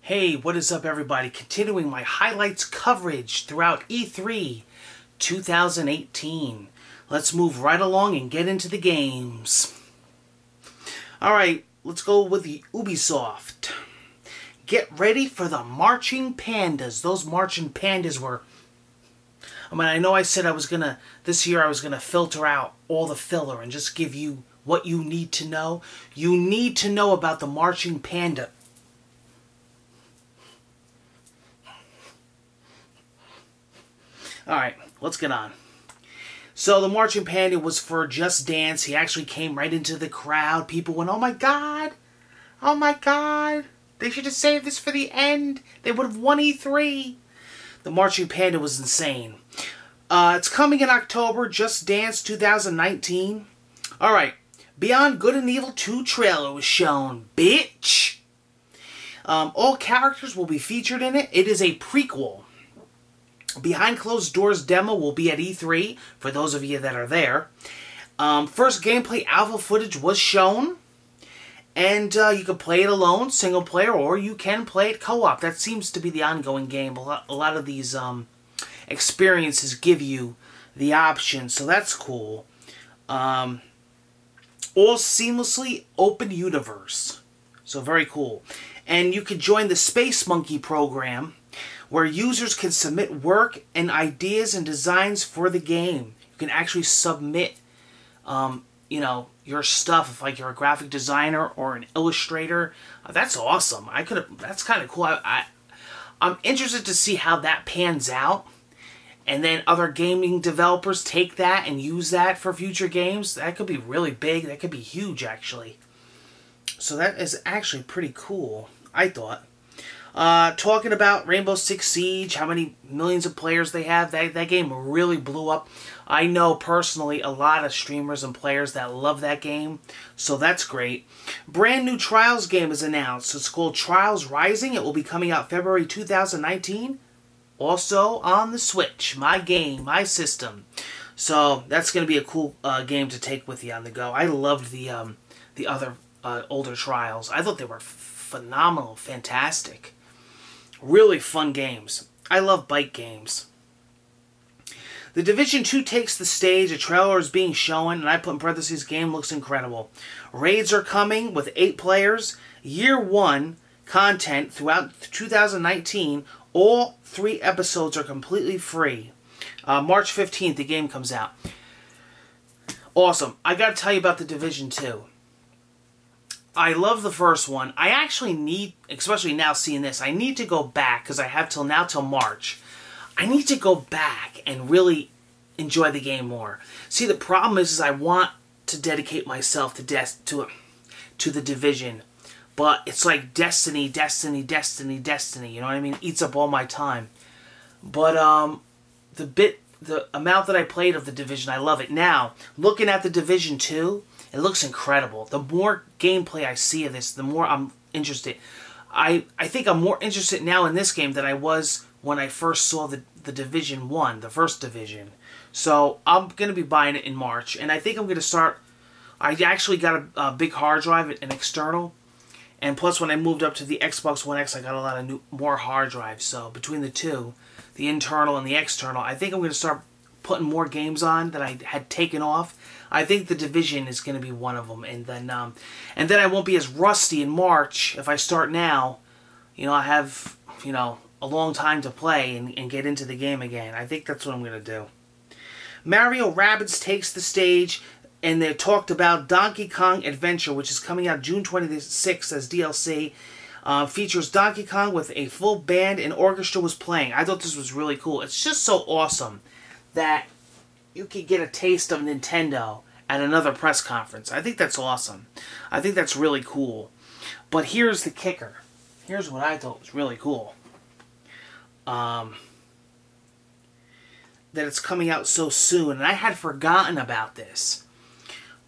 Hey, what is up everybody? Continuing my highlights coverage throughout E3 2018. Let's move right along and get into the games. Alright, let's go with the Ubisoft. Get ready for the Marching Pandas. Those Marching Pandas were... I know I said this year I was gonna filter out all the filler and just give you what you need to know. You need to know about the Marching Panda. Alright, let's get on. So the Marching Panda was for Just Dance. He actually came right into the crowd. People went, oh my god! Oh my god! They should have saved this for the end. They would have won E3. The Marching Panda was insane. It's coming in October. Just Dance 2019. Alright. Beyond Good and Evil 2 trailer was shown. Bitch! All characters will be featured in it. It is a prequel. Behind Closed Doors demo will be at E3, for those of you that are there. First gameplay alpha footage was shown. And you can play it alone, single player, or you can play it co-op. That seems to be the ongoing game. A lot of these experiences give you the option, so that's cool. All seamlessly open universe. So very cool. And you can join the Space Monkey program, where users can submit work and ideas and designs for the game. You can actually submit, your stuff if like you're a graphic designer or an illustrator. That's awesome. That's kind of cool. I'm interested to see how that pans out. And then other gaming developers take that and use that for future games. That could be really big. That could be huge, actually. So that is actually pretty cool, I thought. Talking about Rainbow Six Siege, how many millions of players they have, that game really blew up. I know personally a lot of streamers and players that love that game, so that's great. Brand new Trials game is announced. It's called Trials Rising. It will be coming out February 2019. Also on the Switch, my game, my system. So that's going to be a cool game to take with you on the go. I loved the other older Trials. I thought they were phenomenal, fantastic. Really fun games. I love bike games. The Division 2 takes the stage. A trailer is being shown, and I put in parentheses, game looks incredible. Raids are coming with 8 players. Year 1 content throughout 2019. All 3 episodes are completely free. March 15th, the game comes out. Awesome. I got to tell you about the Division 2. I love the first one. I actually need, especially now seeing this, I need to go back, because I have till March. I need to go back and really enjoy the game more. See, the problem is I want to dedicate myself to the Division. But it's like Destiny, Destiny, Destiny, Destiny. You know what I mean? It eats up all my time. But the amount that I played of the Division, I love it. Now, looking at the Division 2, it looks incredible. The more gameplay I see of this, the more I'm interested. I think I'm more interested now in this game than I was when I first saw the Division 1, the first Division. So I'm going to be buying it in March. And I think I'm going to start... I actually got a big hard drive, an external. And plus when I moved up to the Xbox One X, I got a lot of more hard drives. So between the two, the internal and the external, I think I'm going to start putting more games on that I had taken off. I think the Division is going to be one of them, and then I won't be as rusty in March if I start now. I have a long time to play and get into the game again. I think that's what I'm going to do. Mario Rabbids takes the stage, and they talked about Donkey Kong Adventure, which is coming out June 26th as DLC. Features Donkey Kong with a full band and orchestra was playing. I thought this was really cool. It's just so awesome that you could get a taste of Nintendo at another press conference. I think that's awesome. I think that's really cool. But here's the kicker. Here's what I thought was really cool. That it's coming out so soon. And I had forgotten about this.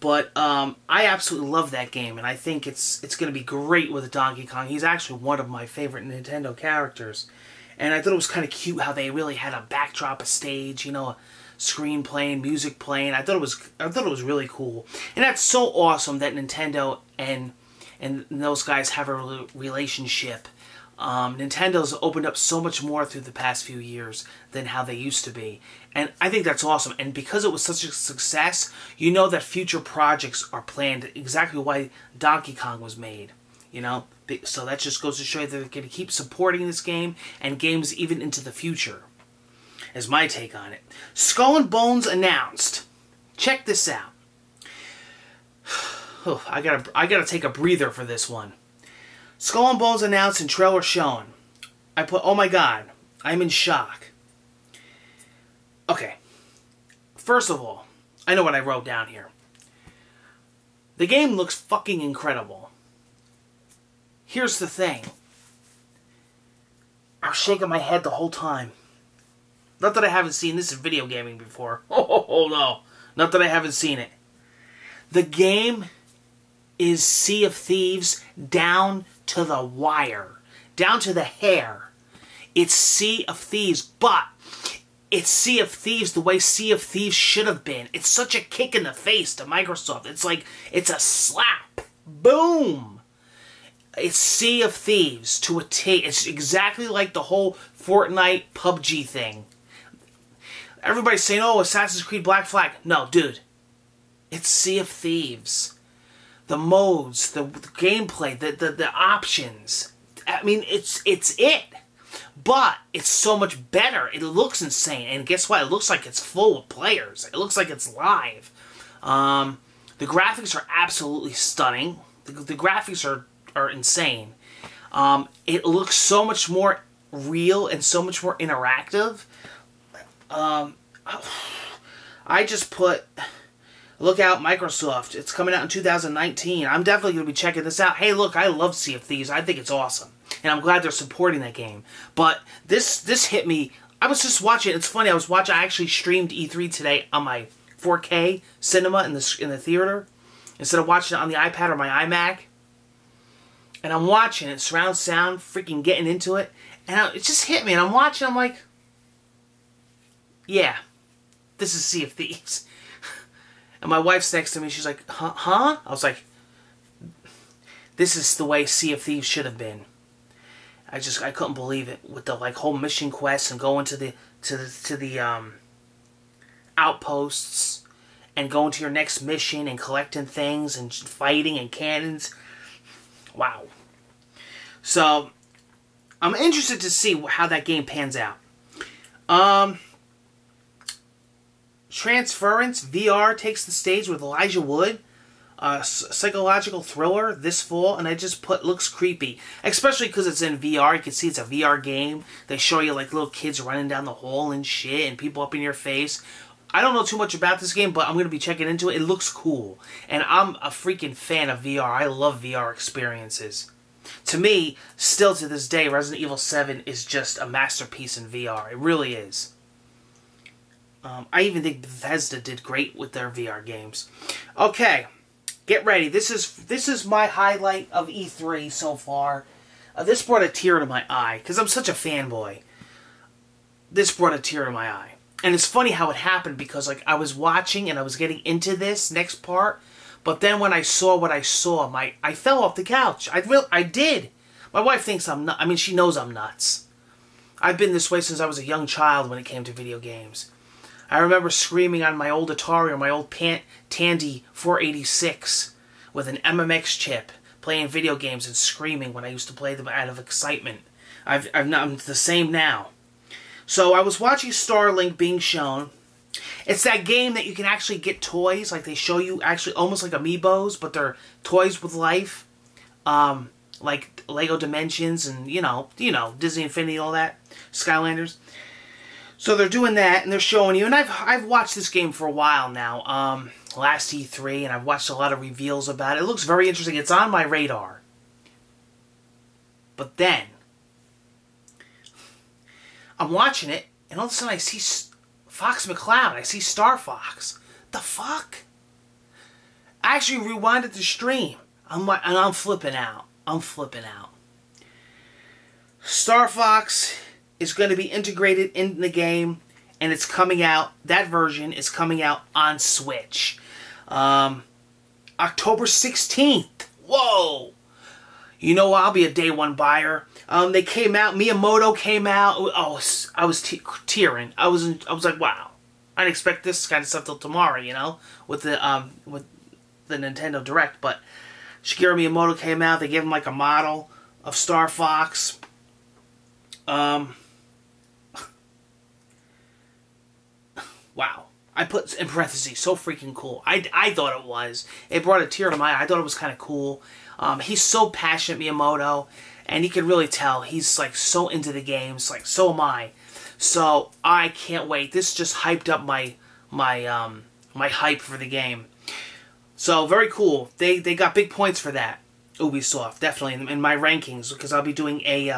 But I absolutely love that game. And I think it's going to be great with Donkey Kong. He's actually one of my favorite Nintendo characters. And I thought it was kind of cute how they really had a backdrop, a stage, a screen playing, music playing. I thought it was really cool. And that's so awesome that Nintendo and those guys have a relationship Nintendo's opened up so much more through the past few years than how they used to be. And I think that's awesome. And because it was such a success, you know that future projects are planned, exactly why Donkey Kong was made. You know? So that just goes to show you that they're going to keep supporting this game and games even into the future. Is my take on it. Skull and Bones announced. Check this out. I gotta take a breather for this one. Skull and Bones announced and trailer shown. I put, oh my god, I'm in shock. Okay. First of all, I know what I wrote down here. The game looks fucking incredible. Here's the thing. I was shaking my head the whole time. Not that I haven't seen this in video gaming before. Oh no. Not that I haven't seen it. The game is Sea of Thieves down to the wire. Down to the hair. It's Sea of Thieves, but it's Sea of Thieves the way Sea of Thieves should have been. It's such a kick in the face to Microsoft. It's like, it's a slap. Boom! It's Sea of Thieves to a T. It's exactly like the whole Fortnite PUBG thing. Everybody's saying, oh, Assassin's Creed Black Flag. No, dude. It's Sea of Thieves. The modes, the gameplay, the options. I mean, it's it. But it's so much better. It looks insane. And guess what? It looks like it's full of players. It looks like it's live. The graphics are absolutely stunning. The graphics are insane. It looks so much more real and so much more interactive. I just put, look out, Microsoft. It's coming out in 2019. I'm definitely going to be checking this out. Hey, look, I love Sea of Thieves. I think it's awesome. And I'm glad they're supporting that game. But this hit me. I was just watching. It's funny. I actually streamed E3 today on my 4K cinema in the theater instead of watching it on the iPad or my iMac. And I'm watching it, surround sound, freaking getting into it. And it just hit me. And I'm watching, I'm like, yeah, this is Sea of Thieves. And my wife's next to me, she's like, huh? I was like, this is the way Sea of Thieves should have been. I couldn't believe it with the like whole mission quests and going to the outposts and going to your next mission and collecting things and fighting and cannons. Wow. So I'm interested to see how that game pans out. Transference VR takes the stage with Elijah Wood. Psychological thriller this fall, and I just put looks creepy, especially because it's in VR. You can see it's a VR game. They show you like little kids running down the hall and shit, and people up in your face. I don't know too much about this game, but I'm going to be checking into it. It looks cool, and I'm a freaking fan of VR. I love VR experiences. To me, still to this day, Resident Evil 7 is just a masterpiece in VR. It really is. I even think Bethesda did great with their VR games. Okay. Get ready. This is my highlight of E3 so far. This brought a tear to my eye because I'm such a fanboy. This brought a tear to my eye. And it's funny how it happened because like I was watching and I was getting into this next part, but then when I saw what I saw, I fell off the couch. I did. My wife thinks I'm nuts. I mean, she knows I'm nuts. I've been this way since I was a young child when it came to video games. I remember screaming on my old Atari or my old Tandy 486 with an MMX chip, playing video games and screaming when I used to play them out of excitement. I'm the same now. So I was watching Starlink being shown. It's that game that you can actually get toys, like they show you actually almost like amiibos, but they're toys with life, like Lego Dimensions and you know Disney Infinity, all that, Skylanders. So they're doing that, and they're showing you, and I've watched this game for a while now, last E3, and I've watched a lot of reveals about it. It looks very interesting. It's on my radar. But then, I'm watching it, and all of a sudden I see Fox McCloud. I see Star Fox. The fuck? I actually rewinded the stream. And I'm flipping out. I'm flipping out. Star Fox is going to be integrated in the game, and it's coming out, that version is coming out on Switch. October 16th. Whoa! You know, I'll be a day one buyer. They came out. Miyamoto came out. Oh, I was tearing. I was like, wow. I didn't expect this kind of stuff till tomorrow. You know, with the Nintendo Direct. But Shigeru Miyamoto came out. They gave him like a model of Star Fox. Wow. I put in parentheses, so freaking cool. I thought it was. It brought a tear to my eye. I thought it was kind of cool. He's so passionate, Miyamoto, and you can really tell he's like so into the games. Like, so am I. So I can't wait. This just hyped up my hype for the game. So very cool. They got big points for that. Ubisoft, definitely in my rankings, because I'll be doing a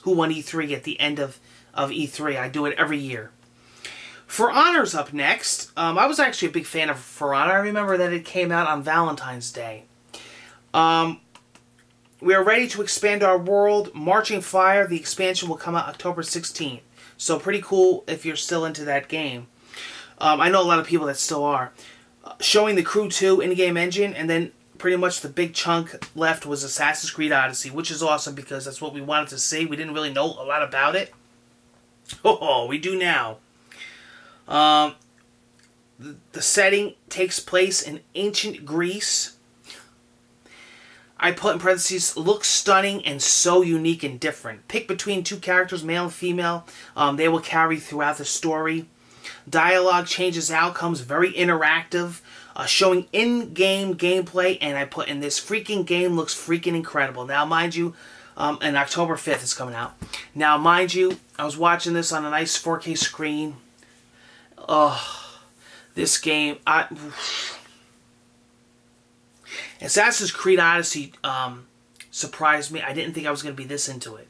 Who Won E3 at the end of E3. I do it every year. For Honor's up next. I was actually a big fan of For Honor. I remember that it came out on Valentine's Day. We are ready to expand our world. Marching Fire, the expansion will come out October 16th. So pretty cool if you're still into that game. I know a lot of people that still are. Showing the Crew 2 in-game engine, and then pretty much the big chunk left was Assassin's Creed Odyssey, which is awesome because that's what we wanted to see. We didn't really know a lot about it. Oh, we do now. The setting takes place in ancient Greece. I put in parentheses, looks stunning and so unique and different. Pick between two characters, male and female. They will carry throughout the story. Dialogue changes outcomes, very interactive. Showing in-game gameplay, and I put in this freaking game looks freaking incredible. Now, mind you, and October 5th is coming out. Now, mind you, I was watching this on a nice 4K screen. This game, Assassin's Creed Odyssey surprised me. I didn't think I was going to be this into it.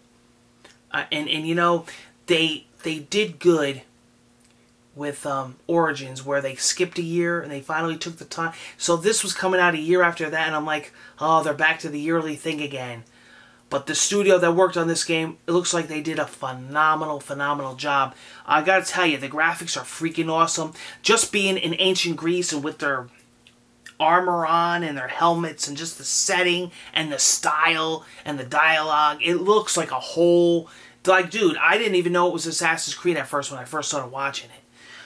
And you know, they did good with Origins, where they skipped a year and they finally took the time. So this was coming out a year after that, and I'm like, oh, they're back to the yearly thing again. But the studio that worked on this game, it looks like they did a phenomenal job. I gotta tell you, the graphics are freaking awesome. Just being in ancient Greece and with their armor on and their helmets and just the setting and the style and the dialogue, it looks like a whole... Like, dude, I didn't even know it was Assassin's Creed at first when I first started watching it.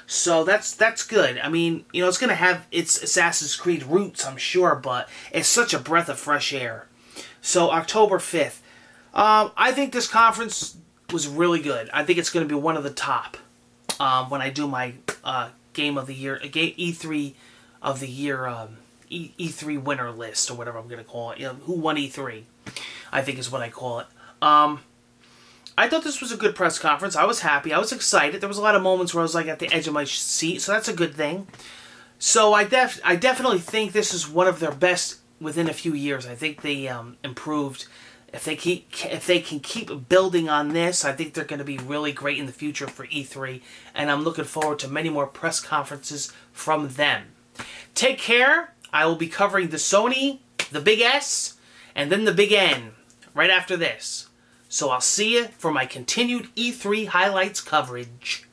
So that's good. I mean, you know, it's going to have its Assassin's Creed roots, I'm sure, but it's such a breath of fresh air. So, October 5th. I think this conference was really good. I think it's going to be one of the top when I do my Game of the Year, E3 of the Year, E3 winner list, or whatever I'm going to call it. You know, Who Won E3, I think is what I call it. I thought this was a good press conference. I was happy. I was excited. There was a lot of moments where I was like at the edge of my seat, so that's a good thing. So I definitely think this is one of their best within a few years. I think they improved. If they can keep building on this, I think they're going to be really great in the future for E3, and I'm looking forward to many more press conferences from them. Take care. I will be covering the Sony, the Big S, and then the Big N right after this. So I'll see you for my continued E3 highlights coverage.